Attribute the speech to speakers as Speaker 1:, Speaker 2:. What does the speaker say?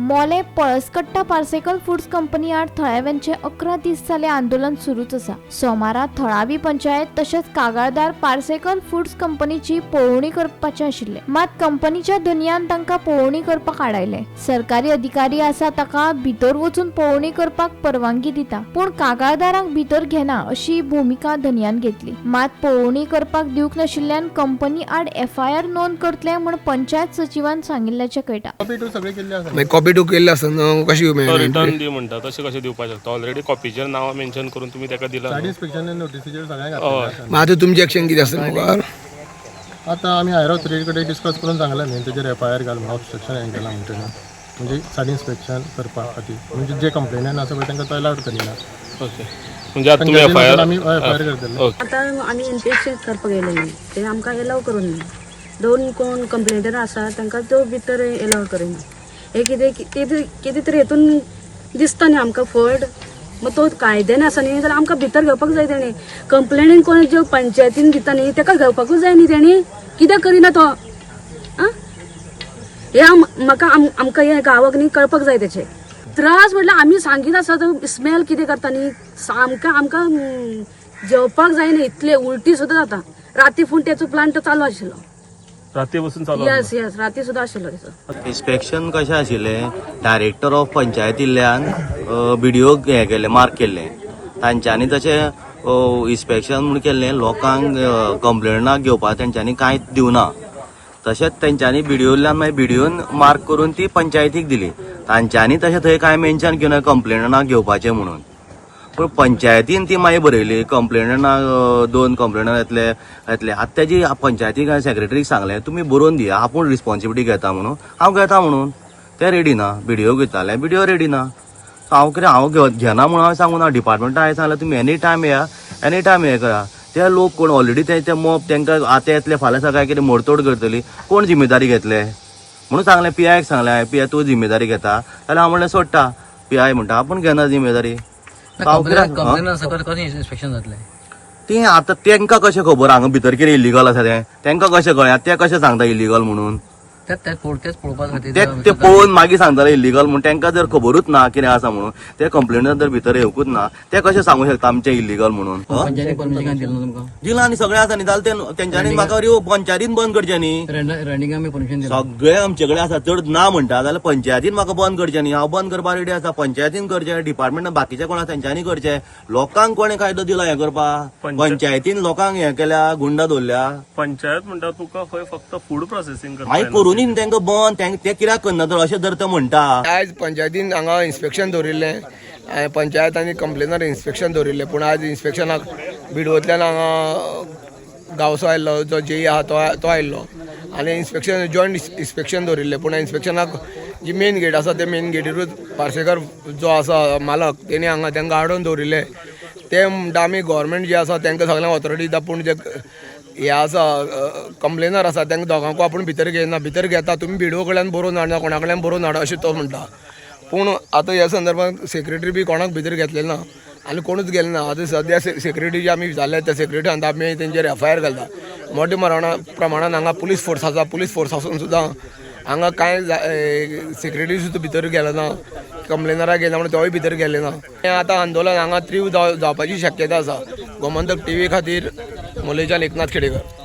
Speaker 1: मोले पळसकट्टा पार्सेकल foods company आड थळाव्यांचे 11 दीस जाले आंदोलन सुरूच आसा। सोमारा थळावी पंचायत तशेंच कागाळदार पार्सेकल फूड्स कंपनीची पळोवणी करपाचे आशिल्ले, मात कंपनीच्या धनयान तांकां पळोवणी करपाक आडायले। सरकारी अधिकारी आसा ताका भितर वचून पळोवणी करपाक परवानगी दिता, पूण कागाळदारांक भितर घेना अशी भूमिका धनयान घेतली। मात पळोवणी करपाक दिवंक नाशिल्ल्यान कंपनी आड FIR नोंद करतले म्हण पंचायत सचिवान सांगिल्ल्याचे कळटा।
Speaker 2: कॉपी टू केल्ले आसा न्हू, कशी
Speaker 3: रिटर्न दी म्हणटा तशें कशें दिवपाक शकता। ऑलरेडी कॉपीचेर नांव मेन्शन करून तुमी ताका दिला।
Speaker 2: आता तुमची एक्शन कितें आसा मुखार?
Speaker 4: आता आमी हायर ऑथॉरिटी कडेन डिस्कस करून सांगला न्ही, तेजेर FIR घाल म्हणून ऑब्स्ट्रक्शन हें केलां म्हणटना, म्हणजे सायड इन्स्पेक्शन करपा खातीर, म्हणजे जे कंप्लेनंट आसा पळय तांकां तो अलाउड करिना।
Speaker 3: ओके, म्हणजे आता तुम्ही FIR
Speaker 4: आमी FIR करतले।
Speaker 5: आता आमी इन्स्पेक्शन करपाक गेले न्ही, ते आमकां एलाव करून ना। दोन कोण कंप्लेंटर आसा तांकां तो भितर एलाव करिना। हे कितें तरी हेतून दिसता न्ही आमकां फॉल्ट, मग तो कायद्यान आसा न्ही जाल्यार आमकां भितर घेवपाक जाय। तेणी कंप्लेनीन कोण ज्यो पंचायतीन दिता न्ही ताका घेवपाकूच जाय न्ही। तेणी कित्याक करिना तो? हे म्हाका आमकां हे गांवाक न्ही कळपाक जाय तेचे त्रास। म्हटल्यार आमी सांगीत आसा तो स्मेल कितें करता न्ही, सामकें आमकां जेवपाक जाय न्ही, इतले उलटी सुद्दां जाता। राती फूल तेचो प्लांट चालू आशिल्लो,
Speaker 3: राती बसून चालू
Speaker 5: यस राती सुद्दां आशिल्लो तेचो।
Speaker 6: इन्स्पेक्शन कशें आशिल्लें, डायरेक्टर ऑफ पंचायतींतल्यान व्हिडिओ हे केले, मार्क केल्ले तांच्यांनी तशें इन्स्पेक्शन म्हूण केल्लें, लोकांक कंप्लेनाक घेवपाक तेंच्यांनी कांयच दिवना। तशेंच तेंच्यांनी व्हिडिओंतल्यान मागीर व्हिडिओन मार्क करून ती पंचायतीक दिली। तांच्यांनी तशें थंय कांय मेन्शन केलें कंप्लेनाक घेवपाचें म्हणून, पूण पंचायतीन ती मागीर बरयली कंप्लेनाक 2 कंप्लेनर येतले। आतां तेजी पंचायतीक सेक्रेटरीक सांगलें तुमी बरोवन दिया, आपूण रिस्पॉन्सिबिलिटी घेता म्हणून। हांव घेता म्हणून ते रेडी ना, व्हिडिओ घेताले व्हिडिओ रेडी ना। हांव घेना म्हणून हांवें सांगून ना, डिपार्टमेंटा हांवें सांगलें तुमी एनी टायम येया, एनी टायम हे करा। ते लोक कोण ऑलरेडी ते मॉब तांकां आतां येतले फाल्यां सकाळीं कितें मोडतोड करतली, कोण जिम्मेदारी घेतले म्हणून सांगलें। PIक सांगलें PI तूं जिम्मेदारी घेता जाल्यार हांव म्हणलें सोडटा। PI म्हणटा आपूण घेना जिम्मेदारी। ती आतां तांकां कशें खबर हांगा भितर कितें इलिगल आसा तें, तांकां कशें कळ्ळें? ते कशें सांगता इलिगल म्हणून? ते पळोवन मागीर सांगताले इलिगल म्हणून। तांकां जर खबरूच ना कितें आसा म्हणून, ते कंप्लेनर जर भितर येवकूच ना, ते कशें सांगूं शकता आमचें इलिगल म्हणून? दिलां न्ही, सगळें आसा न्ही, जाल्यार तेंच्यांनी म्हाका पंचायतीन बंद करचें न्ही। सगळें आमचे कडेन आसा, चड ना म्हणटा जाल्यार पंचायतीन म्हाका बंद करचें न्ही। हांव बंद करपाक रेडी आसा, पंचायतीन करचें, डिपार्टमेंट बाकीचे कोण आसा तेंच्यांनी करचें। लोकांक कोणें कायदो दिला हें करपाक? पंचायतीन लोकांक हें केल्या, गुंडा दवरल्या।
Speaker 3: पंचायत म्हणटा तुका खंय फक्त फूड प्रोसेसिंग
Speaker 6: मागीर करूनी तांकां बंद, ते कित्याक करना तर अशें जर ते म्हणटा।
Speaker 2: आयज पंचायतीन हांगा इन्स्पेक्शन दवरिल्लें, पंचायत आनी कंप्लेनर इन्स्पेक्शन दवरिल्लें, पूण आयज इन्स्पेक्शनाक बिडवतल्यान हांगा गांवचो आयिल्लो, जो JE आहा तो आयिल्लो, आनी इन्स्पेक्शन जॉयंट इन्स्पेक्शन दवरिल्लें। पूण इन्स्पेक्शनाक जी मेन गेट आसा ते मेन गेटीरूच पार्सेकर जो आसा मालक तेणी हांगा तांकां आडोवन दवरिल्ले। ते म्हणटा आमी गव्हर्मेंट जे आसा तांकां सगळ्यांक ऑथॉरिटी दिता, पूण जे हे आसा कंप्लेनर आसा तांकां दोगांकूय आपूण भितर घेयना। भितर घेता तुमी BDO कडल्यान बरोवन हाडना, कोणा कडल्यान बरोवन हाड अशें तो म्हणटा। पूण आतां ह्या संदर्भांत सेक्रेटरी बी कोणाक भितर घेतलें ना आनी कोणूच गेले ना। आतां सद्या सेक्रेटरी जे आमी विचारले त्या सेक्रेटरी सांगता आमी तेंचेर FIR घालता। मोठ्या प्रमाणान हांगा पुलीस फोर्स आसा, पुलीस फोर्स आसून सुद्दां हांगा कांय सेक्रेटरी सुद्दां भितर गेले ना, कंप्लेनराक गेला म्हणून तोय भितर गेले ना। हें आतां आंदोलन हांगा तीव्र जावपाची शक्यता आसा। गोमंतक TV खातीर मुलेंच्यान एकनाथ खेडेकर।